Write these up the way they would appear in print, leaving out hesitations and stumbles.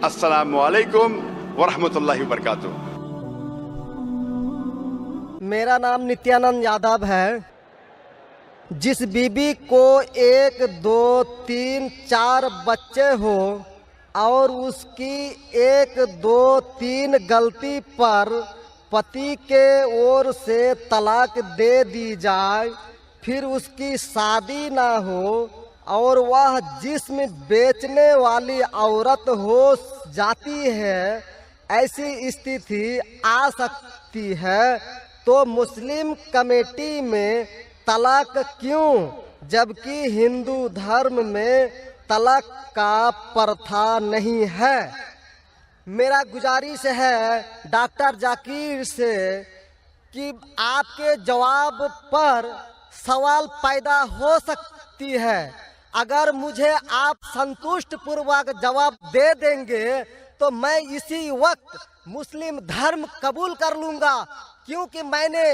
अस्सलामु अलैकुम वरहमतुल्लाहि वबरकातुहू। मेरा नाम नित्यानंद यादव है। जिस बीबी को 1, 2, 3, 4 बच्चे हो और उसकी 1, 2, 3 गलती पर पति के ओर से तलाक दे दी जाए, फिर उसकी शादी ना हो और वह जिस्म बेचने वाली औरत हो जाती है, ऐसी स्थिति आ सकती है, तो मुस्लिम कमेटी में तलाक क्यों, जबकि हिंदू धर्म में तलाक का प्रथा नहीं है। मेरा गुजारिश है डॉक्टर जाकिर से कि आपके जवाब पर सवाल पैदा हो सकती है। अगर मुझे आप संतुष्ट पूर्वक जवाब दे देंगे तो मैं इसी वक्त मुस्लिम धर्म कबूल कर लूंगा, क्योंकि मैंने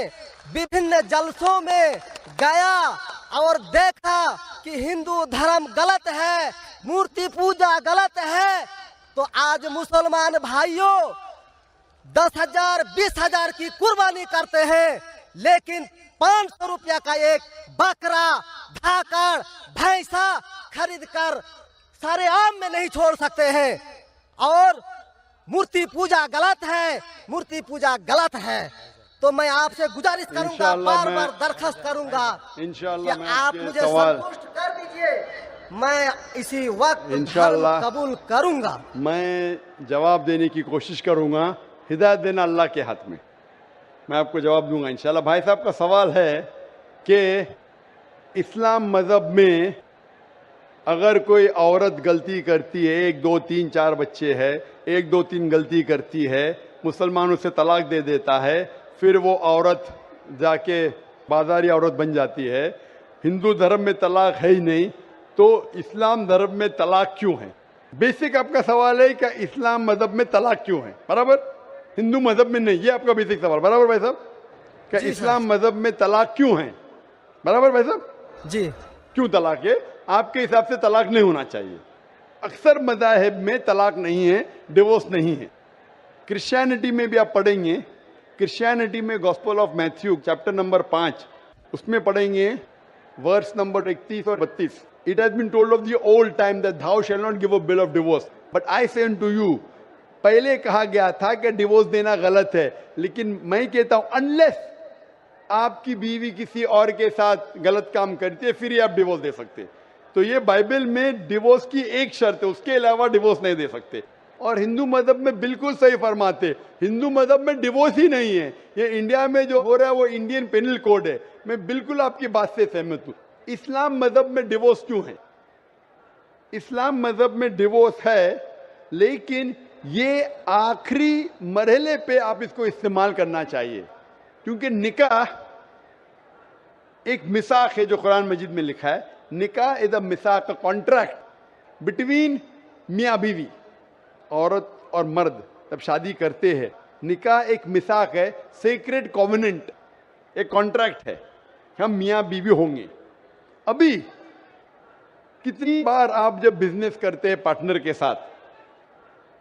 विभिन्न जलसों में गया और देखा कि हिंदू धर्म गलत है, मूर्ति पूजा गलत है। तो आज मुसलमान भाइयों 10,000 20,000 की कुर्बानी करते हैं, लेकिन 500 रुपया का एक बकरा, धाकड़, भैंसा खरीद कर सारे आम में नहीं छोड़ सकते हैं। और मूर्ति पूजा गलत है, मूर्ति पूजा गलत है। तो मैं आपसे गुजारिश करूंगा, बार बार दरखास्त करूंगा इंशाअल्लाह कि आप मुझे संतुष्ट कर दीजिए, मैं इसी वक्त इंशाअल्लाह कबूल करूंगा। मैं जवाब देने की कोशिश करूंगा। हिदायत देना अल्लाह के हाथ में, मैं आपको जवाब दूंगा इंशाअल्लाह। भाई साहब का सवाल है कि इस्लाम मज़हब में अगर कोई औरत गलती करती है, 1, 2, 3, 4 बच्चे है, 1, 2, 3 गलती करती है, मुसलमान उसे तलाक दे देता है, फिर वो औरत जाके बाजारी औरत बन जाती है। हिंदू धर्म में तलाक है ही नहीं, तो इस्लाम धर्म में तलाक क्यों है? बेसिक आपका सवाल है कि इस्लाम मज़हब में तलाक क्यों है, बराबर, हिंदू मज़हब में नहीं। ये आपका बेसिक सवाल, बराबर भाई साहब? क्या इस्लाम मज़हब में तलाक क्यों है, बराबर भाई साहब? जी, क्यों तलाक है? आपके हिसाब से तलाक नहीं होना चाहिए। अक्सर मज़ाहिब में तलाक नहीं है, डिवोर्स नहीं है। क्रिश्चियनिटी में भी आप पढ़ेंगे, क्रिश्चियनिटी में Gospel of Matthew chapter number 5 उसमें पढ़ेंगे वर्स नंबर 31 और 32। It has been told of the old time that thou shall not give a bill of divorce, but I say unto you। पहले कहा गया था कि डिवोर्स देना गलत है, लेकिन मैं कहता हूं अनलेस आपकी बीवी किसी और के साथ गलत काम करती है, फिर ही आप डिवोर्स दे सकते। तो ये बाइबल में डिवोर्स की एक शर्त है, उसके अलावा डिवोर्स नहीं दे सकते। और हिंदू मजहब में बिल्कुल सही फरमाते, हिंदू मजहब में डिवोर्स ही नहीं है। ये इंडिया में जो हो रहा है वो इंडियन पेनल कोड है। मैं बिल्कुल आपकी बात से सहमत हूं। इस्लाम मजहब में डिवोर्स क्यों है? इस्लाम मजहब में डिवोर्स है, लेकिन ये आखिरी मरहले पे आप इसको इस्तेमाल करना चाहिए, क्योंकि निकाह एक मिसाक है जो कुरान मजीद में लिखा है। निकाह इज अ मिसाक, कॉन्ट्रैक्ट बिटवीन मियाँ बीवी, औरत और मर्द जब शादी करते हैं। निकाह एक मिसाक है, सेक्रेड कॉवेनेंट, एक कॉन्ट्रैक्ट है, हम मियाँ बीवी होंगे। अभी कितनी बार आप जब बिजनेस करते हैं पार्टनर के साथ,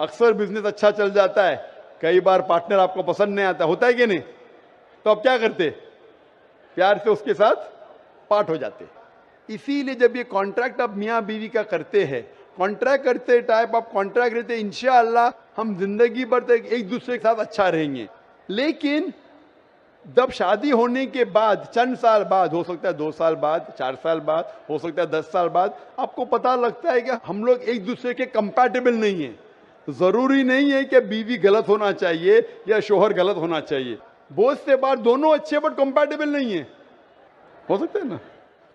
अक्सर बिजनेस अच्छा चल जाता है, कई बार पार्टनर आपको पसंद नहीं आता, होता है कि नहीं? तो आप क्या करते? प्यार से उसके साथ पार्ट हो जाते। इसीलिए जब ये कॉन्ट्रैक्ट आप मियाँ बीवी का करते हैं, कॉन्ट्रैक्ट करते टाइप आप कॉन्ट्रैक्ट रहते, इंशाअल्लाह हम जिंदगी भर तक एक दूसरे के साथ अच्छा रहेंगे। लेकिन जब शादी होने के बाद चंद साल बाद, हो सकता है 2 साल बाद, 4 साल बाद, हो सकता है 10 साल बाद, आपको पता लगता है कि हम लोग एक दूसरे के कंपैटिबल नहीं है। जरूरी नहीं है कि बीवी गलत होना चाहिए या शोहर गलत होना चाहिए। बहुत से बार दोनों अच्छे बट कंपैटिबल नहीं है, हो सकता है ना?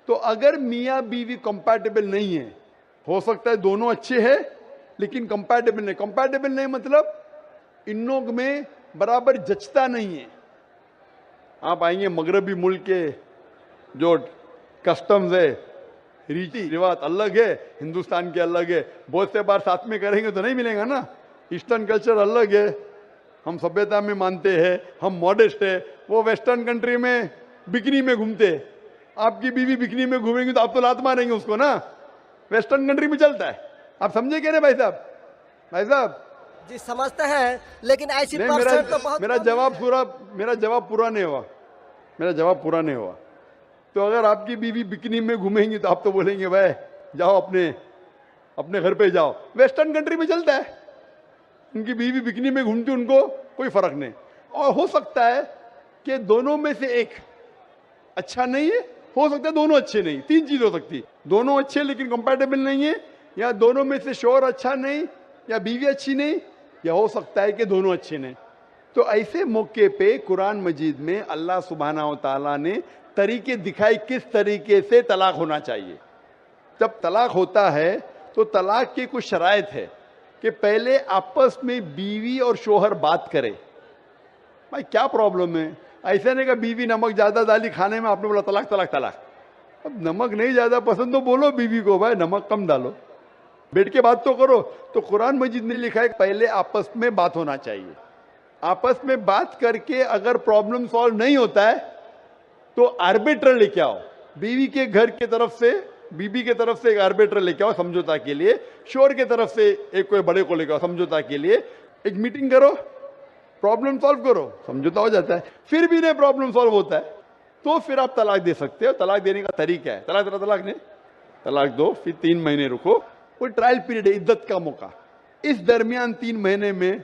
तो अगर मियाँ बीवी कंपैटिबल नहीं है, हो सकता है दोनों अच्छे हैं लेकिन कंपैटिबल नहीं। कंपैटिबल नहीं मतलब इन लोग में बराबर जचता नहीं है। आप आएंगे मगरबी मुल्क के जो कस्टम्स है, रीति रिवाज अलग है, हिंदुस्तान के अलग है। बहुत से बार साथ में करेंगे तो नहीं मिलेगा ना। ईस्टर्न कल्चर अलग है, हम सभ्यता में मानते हैं, हम मॉडेस्ट है। वो वेस्टर्न कंट्री में बिकनी में घूमते हैं। आपकी बीवी बिकनी में घूमेंगी तो आप तो लात मारेंगे उसको ना, वेस्टर्न कंट्री में चलता है। आप समझे क्या ना भाई साहब? भाई साहब जी समझते हैं, लेकिन ऐसी नहीं, परसेंट तो बहुत मेरा कम जवाब है। पूरा मेरा जवाब पूरा नहीं हुआ। मेरा जवाब पूरा नहीं हुआ। तो अगर आपकी बीवी बिकनी में घूमेंगी तो आप तो बोलेंगे भाई जाओ अपने अपने घर पे जाओ। वेस्टर्न कंट्री में चलता है, उनकी बीवी बिकनी में घूमती, उनको कोई फर्क नहीं। और हो सकता है कि दोनों में से एक अच्छा नहीं है, हो सकता है दोनों अच्छे नहीं। तीन चीज हो सकती है, दोनों अच्छे लेकिन कंपैटिबल नहीं है, या दोनों में से शोहर अच्छा नहीं, या बीवी अच्छी नहीं, या हो सकता है कि दोनों अच्छे नहीं। तो ऐसे मौके पे कुरान मजीद में अल्लाह सुब्हानहू तआला ने तरीके दिखाए किस तरीके से तलाक होना चाहिए। जब तलाक होता है तो तलाक की कुछ शराइत है कि पहले आपस में बीवी और शोहर बात करें, भाई क्या प्रॉब्लम है। ऐसा नहीं कि बीवी नमक ज्यादा डाली खाने में, आपने बोला तलाक तलाक तलाक। अब नमक नहीं ज्यादा पसंद तो बोलो बीवी को भाई नमक कम डालो, बैठ के बात तो करो। तो कुरान मजीद ने लिखा है पहले आपस में बात होना चाहिए। आपस में बात करके अगर प्रॉब्लम सॉल्व नहीं होता है तो आर्बिट्रर लेके आओ, बीवी के घर के तरफ से, बीबी के तरफ से एक आर्बिट्रर लेके आओ समझौता के लिए, शोहर के तरफ से एक कोई बड़े को लेके आओ समझौता के लिए। एक मीटिंग करो, प्रॉब्लम सॉल्व करो, समझौता हो जाता है। फिर भी नहीं प्रॉब्लम सॉल्व होता है तो फिर आप तलाक दे सकते हो। तलाक देने का तरीका है, तलाक नहीं, तलाक दो, फिर 3 महीने रुको, कोई ट्रायल पीरियड है, इद्दत का मौका। इस दरमियान 3 महीने में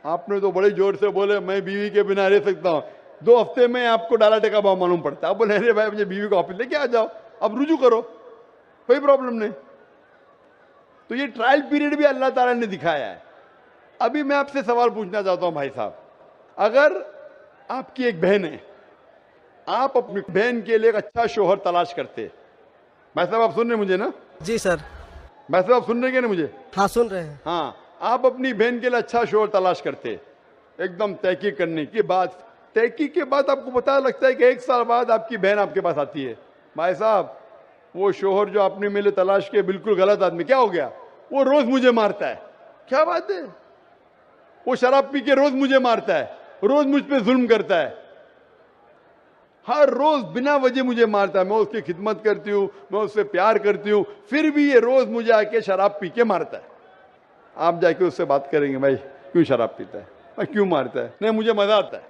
आपने तो बड़े जोर से बोले मैं बीवी के बिना रह सकता हूं, 2 हफ्ते में आपको डाला टेका भाव मालूम पड़ता है। आप बोले अरे भाई मुझे बीवी को वापस लेके आ जाओ, अब रुजू करो, कोई प्रॉब्लम नहीं। तो ये ट्रायल पीरियड भी अल्लाह ताला ने दिखाया है। अभी मैं आपसे सवाल पूछना चाहता हूं भाई साहब, अगर आपकी एक बहन है, आप अपनी बहन के लिए एक अच्छा शोहर तलाश करते, भाई साहब आप सुन रहे मुझे ना? जी सर। भाई साहब आप सुन रहे हैं ना मुझे? हाँ सुन रहे हैं। हाँ, आप अपनी बहन के लिए अच्छा शोहर तलाश करते, एकदम तहकीक करने के बाद, तहकीक के बाद आपको पता लगता है कि 1 साल बाद आपकी बहन आपके पास आती है, भाई साहब वो शोहर जो आपने मेरे तलाश किया बिल्कुल गलत आदमी, क्या हो गया, वो रोज मुझे मारता है। क्या बात है, वो शराब पी के रोज मुझे मारता है, रोज मुझ पे जुल्म करता है, हर रोज बिना वजह मुझे मारता है। मैं उसकी खिदमत करती हूँ, मैं उससे प्यार करती हूँ, फिर भी ये रोज मुझे आके शराब पी के मारता है। आप जाके उससे बात करेंगे भाई क्यों शराब पीता है, भाई क्यों मारता है? नहीं मुझे मजा आता है।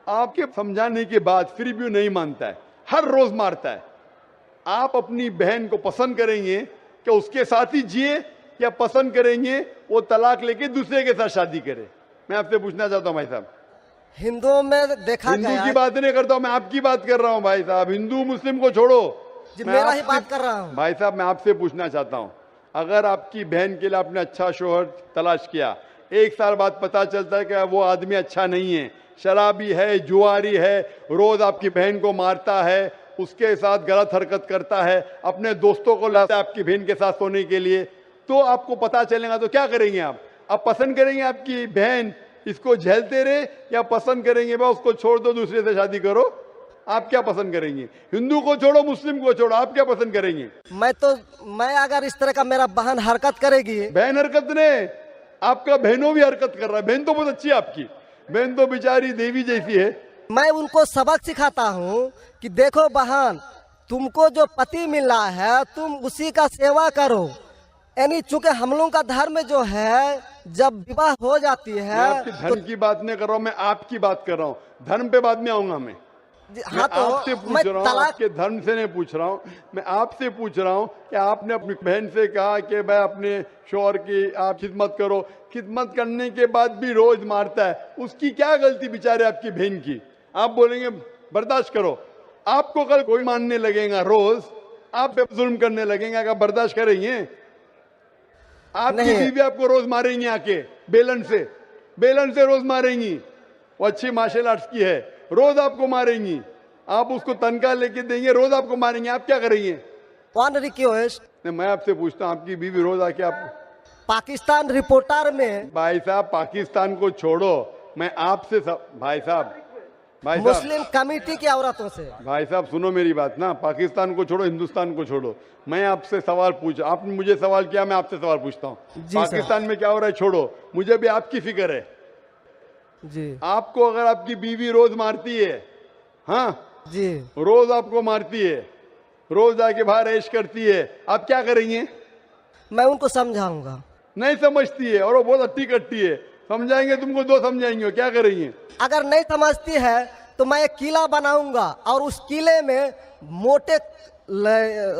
आपके समझाने के बाद फिर भी नहीं मानता है, हर रोज मारता है। आप अपनी बहन को पसंद करेंगे कि उसके साथ ही जिए, या पसंद करेंगे वो तलाक लेके दूसरे के साथ शादी करे? मैं आपसे पूछना चाहता हूं भाई साहब। हिंदुओं में देखा हिंदू गया की बात नहीं करता हूं, मैं आपकी बात कर रहा हूं भाई साहब। हिंदू मुस्लिम को छोड़ो, जी, मैं मेरा ही आपसे- बात कर रहा हूँ। भाई साहब मैं आपसे पूछना चाहता हूं, अगर आपकी बहन के लिए आपने अच्छा शोहर तलाश किया, 1 साल बाद पता चलता है कि वो आदमी अच्छा नहीं है, शराबी है, जुआरी है, रोज आपकी बहन को मारता है, उसके साथ गलत हरकत करता है, अपने दोस्तों को लाता है आपकी बहन के साथ सोने के लिए, तो आपको पता चलेगा तो क्या करेंगे आप पसंद करेंगे आपकी बहन इसको झेलते रहे, या पसंद करेंगे भाई उसको छोड़ दो दूसरे से शादी करो? आप क्या पसंद करेंगे? हिंदू को छोड़ो, मुस्लिम को छोड़ो, आप क्या पसंद करेंगे? मैं अगर इस तरह का मेरा बहन हरकत करेगी, बहन हरकत ने, आपका बहनों भी हरकत कर रहा है। बहन तो बहुत अच्छी है आपकी, बहन तो बेचारी देवी जैसी है। मैं उनको सबक सिखाता हूँ कि देखो बहन, तुमको जो पति मिल रहा है तुम उसी का सेवा करो। यानी चूंकि हम लोगों का धर्म जो है, जब विवाह हो जाती मैं है आपकी धर्म की बात नहीं कर रहा हूं, मैं आपकी बात कर रहा हूं। धर्म पे बाद में आऊंगा मैं। हाँ, मैं तो आपसे पूछ मैं रहा हूँ, तलाक आपके धर्म से नहीं पूछ रहा हूँ, मैं आपसे पूछ रहा हूँ कि आपने अपनी बहन से कहा कि भाई अपने शोहर की आप खिदमत करो, खिदमत करने के बाद भी रोज मारता है, उसकी क्या गलती बेचारे आपकी बहन की? आप बोलेंगे बर्दाश्त करो, आपको कल कोई मानने लगेगा, रोज आप पे जुल्म करने लगेंगे, आप बर्दाश्त करेंगे? आपकी नहीं। बीवी आपको रोज मारेंगी आके बेलन से रोज मारेंगी। वो अच्छी मार्शल आर्ट्स की है, रोज आपको मारेंगी, आप उसको तनख्वाह लेके देंगे, रोज आपको मारेंगे, आप क्या करेंगे? वन रिक्वेस्ट, मैं आपसे पूछता हूँ, आपकी बीवी रोज आके आप, पाकिस्तान रिपोर्टर में भाई साहब पाकिस्तान को छोड़ो, मैं आपसे भाई साहब मुस्लिम कमेटी की औरतों से, भाई साहब सुनो मेरी बात ना, पाकिस्तान को छोड़ो, हिंदुस्तान को छोड़ो, मैं आपसे सवाल पूछ, आपने मुझे सवाल किया, मैं आपसे सवाल पूछता हूँ। पाकिस्तान में क्या हो रहा है छोड़ो, मुझे भी आपकी फिक्र है जी। आपको अगर आपकी बीवी रोज मारती है, हाँ जी, रोज आपको मारती है, रोज आके बाहर ऐश करती है, आप क्या करेंगे? मैं उनको समझाऊंगा। नहीं समझती है और वो बहुत अट्टी कट्टी है। समझाएंगे तुमको, दो समझाएंगे, क्या करेंगे? अगर नहीं समझती है तो मैं एक किला बनाऊंगा और उस किले में मोटे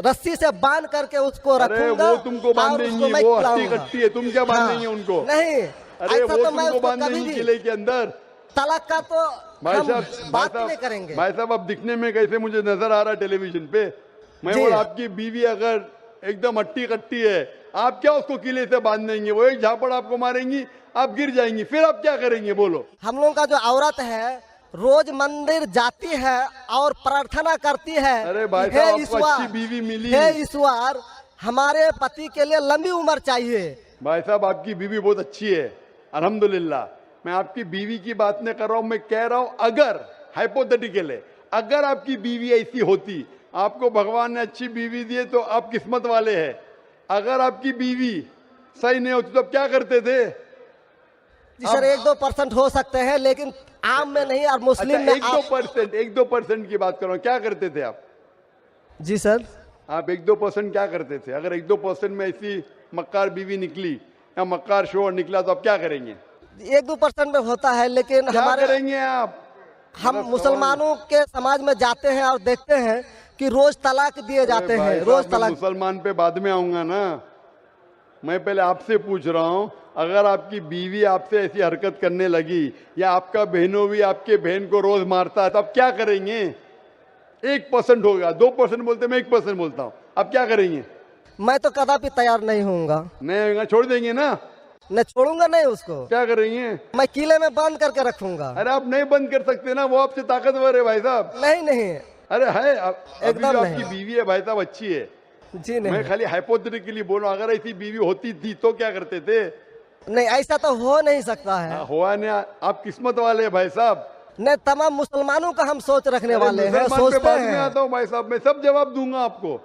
रस्सी से बांध करके उसको अरे रखूंगा। वो तुमको और बांधेंगी, उसको मैं वो अट्टी खिलाऊंगा। कट्टी है, तुम क्या बांधेंगे हाँ, उनको? नहीं, अरे ऐसा वो तो मैं तुमको उसको कभी बांधेंगी भी किले के अंदर। तलाक का तो भाई हम साहब, बात ही नहीं करेंगे। भाई साहब, अब दिखने में कैसे मुझे नजर आ रहा है टेलीविजन पे? मैं जी। बोला आपकी बीवी अगर एकदम अट्टी कट्टी है, आप क्या उसको किले से बांध देंगे? वो एक झापड़ आपको मारेंगी, आप गिर जाएंगी, फिर आप क्या करेंगे बोलो? हम लोगों का जो औरत है रोज मंदिर जाती है और प्रार्थना करती है। अरे भाई हे साहब, आपको ईश्वर, अच्छी बीवी मिली। हे ईश्वर, हमारे पति के लिए लंबी उम्र चाहिए। भाई साहब, आपकी बीवी बहुत अच्छी है, अल्हम्दुलिल्लाह। मैं आपकी बीवी की बात नहीं कर रहा हूं, मैं कह रहा हूं अगर हाइपोथेटिकल है, अगर आपकी बीवी ऐसी होती, आपको भगवान ने अच्छी बीवी दी है तो आप किस्मत वाले हैं। अगर आपकी बीवी सही नहीं होती तो आप क्या करते थे? जी सर, 1-2% हो सकते हैं, लेकिन आम में नहीं। और मुस्लिम अच्छा, में 1-2% की बात करो, क्या करते थे आप? जी सर, आप 1-2% क्या करते थे? अगर 1-2% में ऐसी मक्कार बीवी निकली या मक्कार शोहर निकला तो आप क्या करेंगे? 1-2% में होता है, लेकिन क्या हमारे करेंगे आप? हम मुसलमानों के समाज में जाते हैं और देखते हैं कि रोज तलाक दिए जाते अरे हैं, भाई रोज साहब, मैं तलाक। मुसलमान पे बाद में आऊंगा ना। मैं पहले आपसे पूछ रहा हूं, अगर आपकी बीवी आपसे ऐसी हरकत करने लगी या आपका बहनों भी आपके बहन को रोज मारता है तो आप क्या करेंगे? 1% होगा, 2% बोलते, मैं 1% बोलता हूं, आप क्या करेंगे? मैं तो कदापि तैयार नहीं होऊंगा। नहीं होगा, छोड़ देंगे ना? मैं छोड़ूंगा नहीं उसको, क्या करेंगे? मैं किले में बंद करके रखूंगा। अरे आप नहीं बंद कर सकते ना, वो आपसे ताकतवर है भाई साहब। नहीं नहीं, अरे है, अभी एकदम जो नहीं। आपकी बीवी है भाई साहब अच्छी है। जी नहीं, मैं खाली हाइपोथेटिकली बोल रहा हूं, अगर ऐसी बीवी होती थी तो क्या करते थे? नहीं, ऐसा तो हो नहीं सकता है। हुआ नहीं, आप किस्मत वाले हैं भाई साहब। नहीं, तमाम मुसलमानों का हम सोच रखने वाले हैं, मुसलमान पे सोचते बाद में हैं। आता हूँ भाई साहब, मैं सब जवाब दूंगा आपको।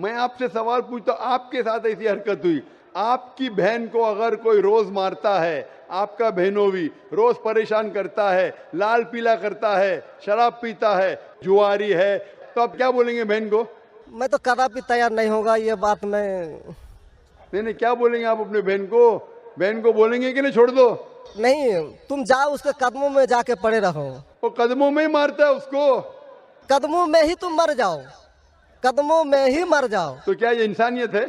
मैं आपसे सवाल पूछता हूं, आपके साथ ऐसी हरकत हुई, आपकी बहन को अगर कोई रोज मारता है, आपका बहनों भी रोज परेशान करता है, लाल पीला करता है, शराब पीता है, जुआरी है, तो आप क्या बोलेंगे बहन को? मैं तो कदापि तैयार नहीं होगा, ये बात मैं। नहीं, क्या बोलेंगे आप अपने बहन को? बहन को बोलेंगे कि नहीं छोड़ दो? नहीं, तुम जाओ उसके कदमों में जाके पड़े रहो। वो कदमों में ही मारता है उसको। कदमों में ही तुम मर जाओ, कदमों में ही मर जाओ। तो क्या ये इंसानियत है?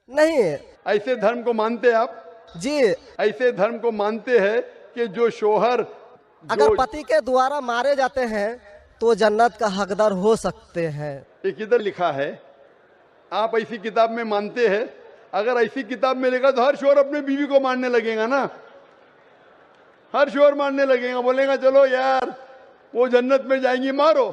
नहीं ऐसे धर्म को मानते हैं आप? जी, ऐसे धर्म को मानते हैं कि जो शोहर अगर पति के द्वारा मारे जाते हैं तो जन्नत का हकदार हो सकते हैं। ये किधर लिखा है? आप ऐसी किताब में मानते हैं? अगर ऐसी किताब में लिखा तो हर शोहर अपने बीवी को मारने लगेगा ना, हर शोहर मारने लगेगा, बोलेगा चलो यार वो जन्नत में जाएंगी, मारो।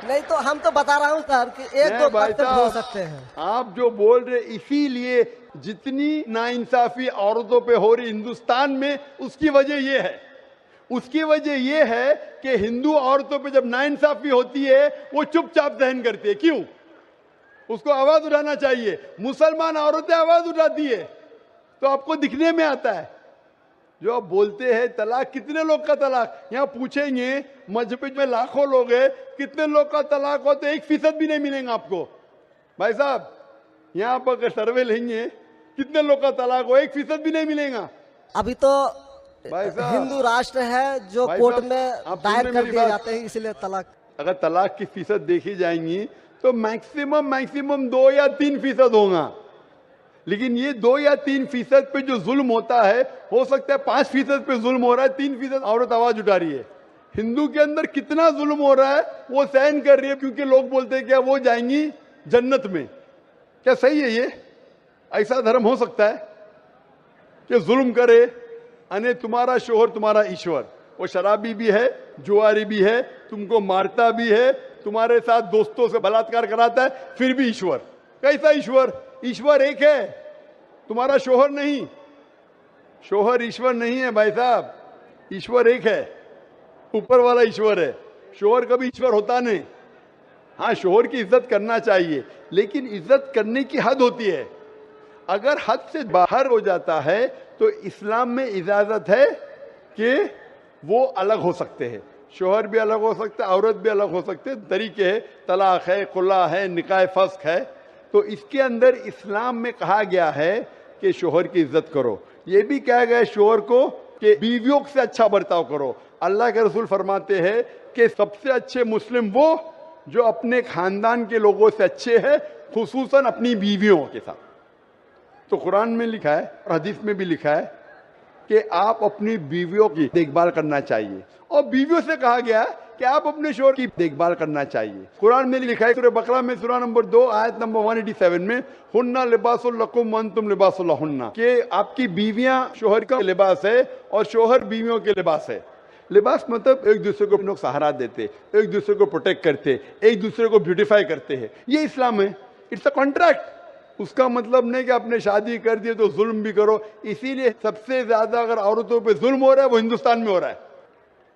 नहीं तो हम तो बता रहा हूँ सर कि 1-2% हो सकते हैं। आप जो बोल रहे, इसीलिए जितनी नाइंसाफी औरतों पे हो रही हिंदुस्तान में, उसकी वजह ये है, उसकी वजह ये है कि हिंदू औरतों पे जब नाइंसाफी होती है वो चुपचाप सहन करती है। क्यों? उसको आवाज उठाना चाहिए। मुसलमान औरतें आवाज उठाती है तो आपको दिखने में आता है। जो आप बोलते हैं तलाक, कितने लोग का तलाक? यहाँ पूछेंगे मजहब में लाखों लोग हैं, कितने लोग का तलाक हो तो 1% भी नहीं मिलेगा आपको। भाई साहब, यहाँ पर अगर सर्वे लेंगे कितने लोग का तलाक हो, 1% भी नहीं मिलेगा। अभी तो भाई साहब, हिंदू राष्ट्र है जो भाई कोर्ट साहब, में आप दायर सुन रहे कर मेरी दिए बात? जाते हैं, इसलिए तलाक। अगर तलाक की फीसद देखी जाएंगी तो मैक्सिमम 2 या 3% होगा, लेकिन ये 2 या 3% पे जो जुल्म होता है, हो सकता है 5% पे जुल्म हो रहा है, 3% औरत आवाज उठा रही है। हिंदू के अंदर कितना जुल्म हो रहा है वो सहन कर रही है, क्योंकि लोग बोलते हैं क्या वो जाएंगी जन्नत में। क्या सही है ये? ऐसा धर्म हो सकता है कि जुल्म करे? अने तुम्हारा शोहर तुम्हारा ईश्वर, वो शराबी भी है, जुआरी भी है, तुमको मारता भी है, तुम्हारे साथ दोस्तों से बलात्कार कराता है, फिर भी ईश्वर। कैसा ईश्वर? ईश्वर एक है, तुम्हारा शोहर नहीं। शोहर ईश्वर नहीं है भाई साहब, ईश्वर एक है, ऊपर वाला ईश्वर है। शोहर कभी ईश्वर होता नहीं। हाँ, शोहर की इज्जत करना चाहिए, लेकिन इज्जत करने की हद होती है। अगर हद से बाहर हो जाता है तो इस्लाम में इजाजत है कि वो अलग हो सकते हैं। शोहर भी अलग हो सकते हैं, औरत भी अलग हो सकते हैं, तरीके है, तलाक है, खुला है, निकाह फस्क है। तो इसके अंदर इस्लाम में कहा गया है कि शोहर की इज्जत करो। ये भी कहा गया है शोहर को कि बीवियों से अच्छा बर्ताव करो। अल्लाह के रसूल फरमाते हैं कि सबसे अच्छे मुस्लिम वो जो अपने खानदान के लोगों से अच्छे हैं, खुसूसन अपनी बीवियों के साथ। तो कुरान में लिखा है और हदीस में भी लिखा है कि आप अपनी बीवियों की देखभाल करना चाहिए, और बीवियों से कहा गया है कि आप अपने शोहर की देखभाल करना चाहिए। कुरान में लिखा है सूरह बकरा में सूरह नंबर 2 आयत नंबर 187 में, हुन्ना लिबासुल लकुम व अंतुम लिबासुल लहुन्ना, कि आपकी बीवियां शोहर का लिबास है और शोहर बीवियों के लिबास है। लिबास मतलब एक दूसरे को लोग सहारा देते, एक दूसरे को प्रोटेक्ट करते, एक दूसरे को ब्यूटीफाई करते हैं, ये इस्लाम है। It's a contract. उसका मतलब नहीं कि आपने शादी कर दी तो जुल्म भी करो। इसीलिए सबसे ज्यादा अगर औरतों पे जुल्म हो रहा है वो हिंदुस्तान में हो रहा है।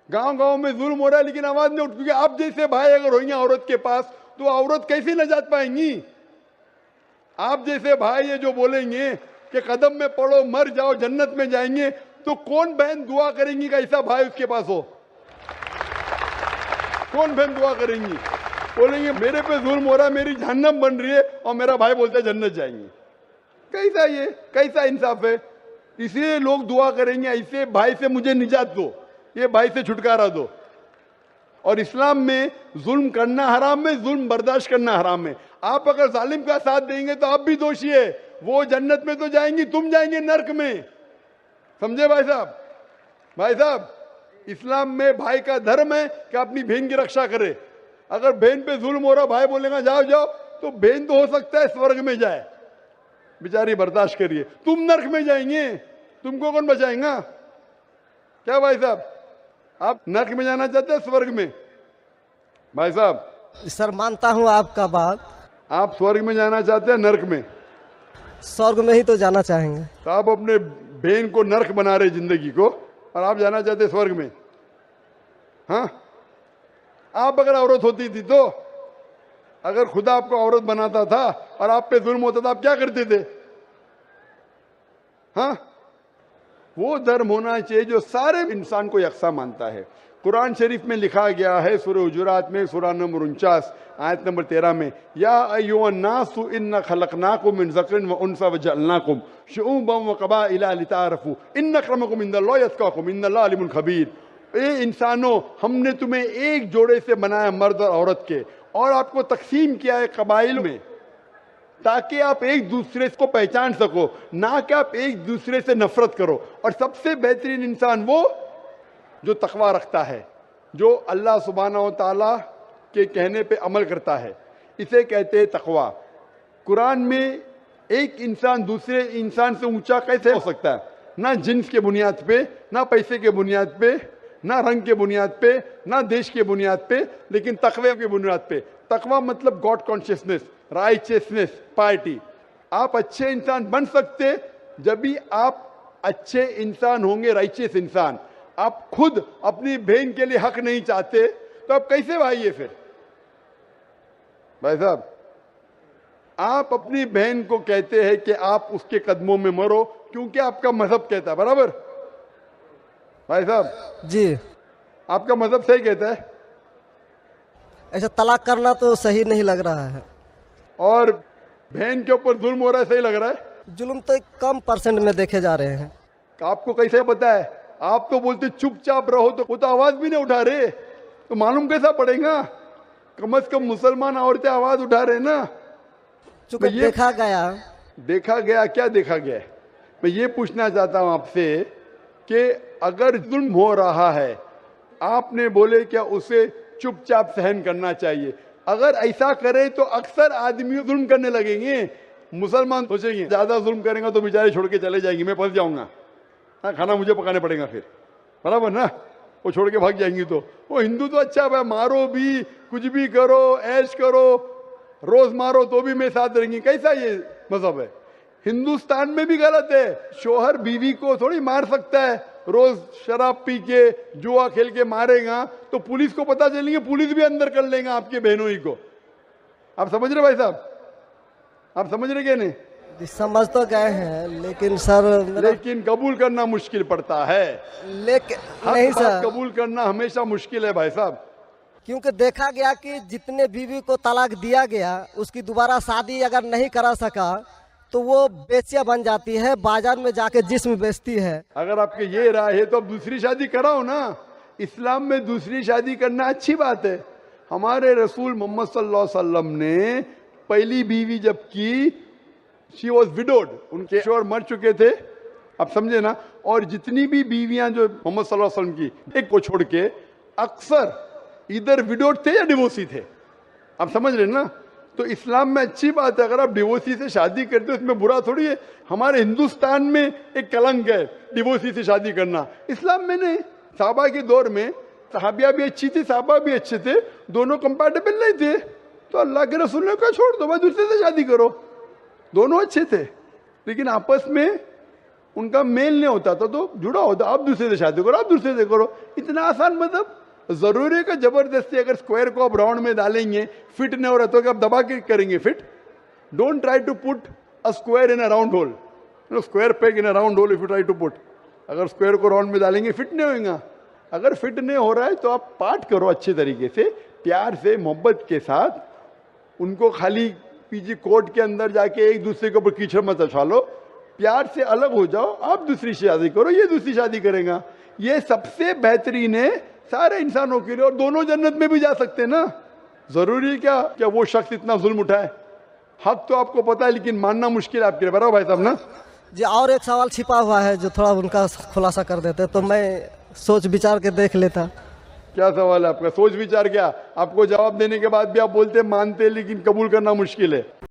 गांव गांव में जुल्म हो रहा है लेकिन आवाज नहीं उठ, क्योंकि आप जैसे भाई अगर होंगे औरत के पास तो औरत कैसे नजात पाएंगी। आप जैसे भाई ये जो बोलेंगे कि कदम में पड़ो मर जाओ जन्नत में जाएंगे, तो कौन बहन दुआ करेंगी कि ऐसा भाई उसके पास हो? कौन बहन दुआ करेंगी? बोलेंगे मेरे पे जुल्म हो रहा है, मेरी जहन्नम बन रही है, और मेरा भाई बोलता है जन्नत जाएंगे। कैसा ये, कैसा इंसाफ है? इसलिए लोग दुआ करेंगे ऐसे भाई से मुझे निजात दो, ये भाई से छुटकारा दो। और इस्लाम में जुल्म करना हराम है, जुल्म बर्दाश्त करना हराम है। आप अगर जालिम का साथ देंगे तो आप भी दोषी है। वो जन्नत में तो जाएंगी, तुम जाएंगे नर्क में। समझे भाई साहब? भाई साहब, इस्लाम में भाई का धर्म है कि अपनी बहन की रक्षा करे। अगर बहन पे जुल्म हो रहा, भाई बोलेगा जाओ जाओ, तो बहन तो हो सकता है स्वर्ग में जाए, बेचारी बर्दाश्त करिए, तुम नर्क में जाएंगे, तुमको कौन बचाएगा? क्या भाई साहब, आप नर्क में जाना चाहते हैं स्वर्ग में? भाई साहब सर मानता हूँ आपका बात। आप स्वर्ग में जाना चाहते हैं नर्क में? स्वर्ग में ही तो जाना चाहेंगे। तो आप अपने बहन को नर्क बना रहे जिंदगी को, और आप जाना चाहते स्वर्ग में? हाँ, आप अगर औरत होती थी तो, अगर खुदा आपको औरत बनाता था और आप पे जुल्म होता था, आप क्या करते थे? हाँ, वो धर्म होना चाहिए जो सारे इंसान को यकसा मानता है। कुरान शरीफ में लिखा गया है सूरह हुजुरात में सूरह नंबर 49 आयत नंबर 13 में, या अय्युहन्नासु इन्ना खलकनाकुम मिन ज़करिन व उन्सा व जअलनाकुम शुऊबन व क़बाइला लिताअरफू इन्न अक्रमकुम इंदल्लाहि अत्क़ाकुम इन्नल्लाह अलीमुन खबीर। ए इंसानों, हमने तुम्हें एक जोड़े से बनाया मर्द और औरत के, और आपको तकसीम किया है कबाइल में, ताकि आप एक दूसरे को पहचान सको, ना कि आप एक दूसरे से नफरत करो। और सबसे बेहतरीन इंसान वो जो तकवा रखता है, जो अल्लाह सुब्हानहू व तआला के कहने पे अमल करता है, इसे कहते हैं तकवा। कुरान में एक इंसान दूसरे इंसान से ऊंचा कैसे हो सकता है? ना जिन्स के बुनियाद पे, ना पैसे के बुनियाद पे, ना रंग के बुनियाद पे, ना देश के बुनियाद पे, लेकिन तकवे के बुनियाद पे। तकवा मतलब गॉड कॉन्शियसनेस, राइचियसनेस, पार्टी। आप अच्छे इंसान बन सकते जब भी आप अच्छे इंसान होंगे, राइचियस इंसान। आप खुद अपनी बहन के लिए हक नहीं चाहते तो आप कैसे भाई है फिर? भाई साहब, आप अपनी बहन को कहते हैं कि आप उसके कदमों में मरो क्योंकि आपका मजहब कहता है, बराबर? भाई साहब जी, आपका मजहब सही कहता है। ऐसा तलाक करना तो सही नहीं लग रहा है। और बहन के ऊपर जुल्म हो रहा है, सही लग रहा है? जुल्म तो कम परसेंट में देखे जा रहे हैं। आपको कैसे पता है? आप तो बोलते चुपचाप रहो, तो वो तो आवाज भी नहीं उठा रहे, तो मालूम कैसा पड़ेगा? कम से कम मुसलमान औरतें आवाज उठा रहे ना। चूंकि देखा गया क्या देखा गया? मैं ये पूछना चाहता हूं आपसे कि अगर जुल्म हो रहा है, आपने बोले क्या उसे चुपचाप सहन करना चाहिए? अगर ऐसा करे तो अक्सर आदमी जुल्म करने लगेंगे। मुसलमान सोचेंगे ज्यादा जुल्म करेंगे तो बेचारे छोड़ के चले जाएंगे, मैं फंस जाऊंगा, हाँ खाना मुझे पकाने पड़ेगा फिर, बराबर ना? वो छोड़ के भाग जाएंगी। तो वो हिंदू तो अच्छा है, मारो भी, कुछ भी करो, ऐश करो, रोज मारो तो भी मेरे साथ रहेंगी। कैसा ये मजहब है? हिंदुस्तान में भी गलत है। शोहर बीवी को थोड़ी मार सकता है। रोज शराब पी के जुआ खेल के मारेगा तो पुलिस को पता चलेंगे, पुलिस भी अंदर कर लेगा आपके बहनों ही को। आप समझ रहे भाई साहब? आप समझ रहे क्या? नहीं समझ तो गए हैं, लेकिन सर लेकिन कबूल करना मुश्किल पड़ता है। लेकिन नहीं सर, कबूल करना हमेशा मुश्किल है भाई साहब। क्योंकि देखा गया कि जितने बीवी को तलाक दिया गया उसकी दोबारा शादी अगर नहीं करा सका तो वो बेचिया बन जाती है, बाजार में जाके जिस्म बेचती है। अगर आपके ये राय है तो अब दूसरी शादी कराओ ना। इस्लाम में दूसरी शादी करना अच्छी बात है। हमारे रसूल मोहम्मद सल्लल्लाहु अलैहि वसल्लम ने पहली बीवी जब की, शी वॉज विडोड, उनके शोहर मर चुके थे, आप समझे ना। और जितनी भी बीवियां जो मोहम्मद सल्लल्लाहु अलैहि वसल्लम की, एक को छोड़ के अक्सर इधर विडोड थे या डिवोर्सी थे, आप समझ रहे ना। तो इस्लाम में अच्छी बात है, अगर आप डिवोर्सी से शादी करते हो उसमें बुरा थोड़ी है। हमारे हिंदुस्तान में एक कलंक है डिवोर्सी से शादी करना, इस्लाम में नहीं। साहबा के दौर में सहाबिया भी अच्छी थी, साहबा भी अच्छे थे, दोनों कंपैटिबल नहीं थे, तो अल्लाह के रसूल ने कहा छोड़ दो भाई, दूसरे से शादी करो। दोनों अच्छे थे लेकिन आपस में उनका मेल नहीं होता था, तो जुड़ा होता, आप दूसरे से शादी करो, आप दूसरे से करो। इतना आसान मतलब जरूरी है कि जबरदस्ती अगर स्क्वायर को आप राउंड में डालेंगे, फिट नहीं हो रहा तो आप दबा के करेंगे fit. Don't try to put a square in a round hole, square peg in a round hole if you try to put. अगर स्क्वायर को राउंड में डालेंगे फिट नहीं होगा। अगर फिट नहीं हो रहा है तो आप पार्ट करो अच्छे तरीके से, प्यार से, मोहब्बत के साथ। उनको खाली पीछे कोर्ट के अंदर जाके एक दूसरे के ऊपर कीचड़ मत उछालो, प्यार से अलग हो जाओ, आप दूसरी शादी करो, ये दूसरी शादी करेगा। ये सबसे बेहतरीन है सारे इंसानों के लिए, और दोनों जन्नत में भी जा सकते हैं ना। जरूरी है क्या वो शख्स इतना जुल्म उठाए? हक तो आपको पता है लेकिन मानना मुश्किल है आपके लिए, बराबर भाई साहब ना। जी और एक सवाल छिपा हुआ है जो थोड़ा उनका खुलासा कर देते तो मैं सोच विचार के देख लेता। क्या सवाल है आपका? सोच विचार क्या? आपको जवाब देने के बाद भी आप बोलते मानते लेकिन कबूल करना मुश्किल है।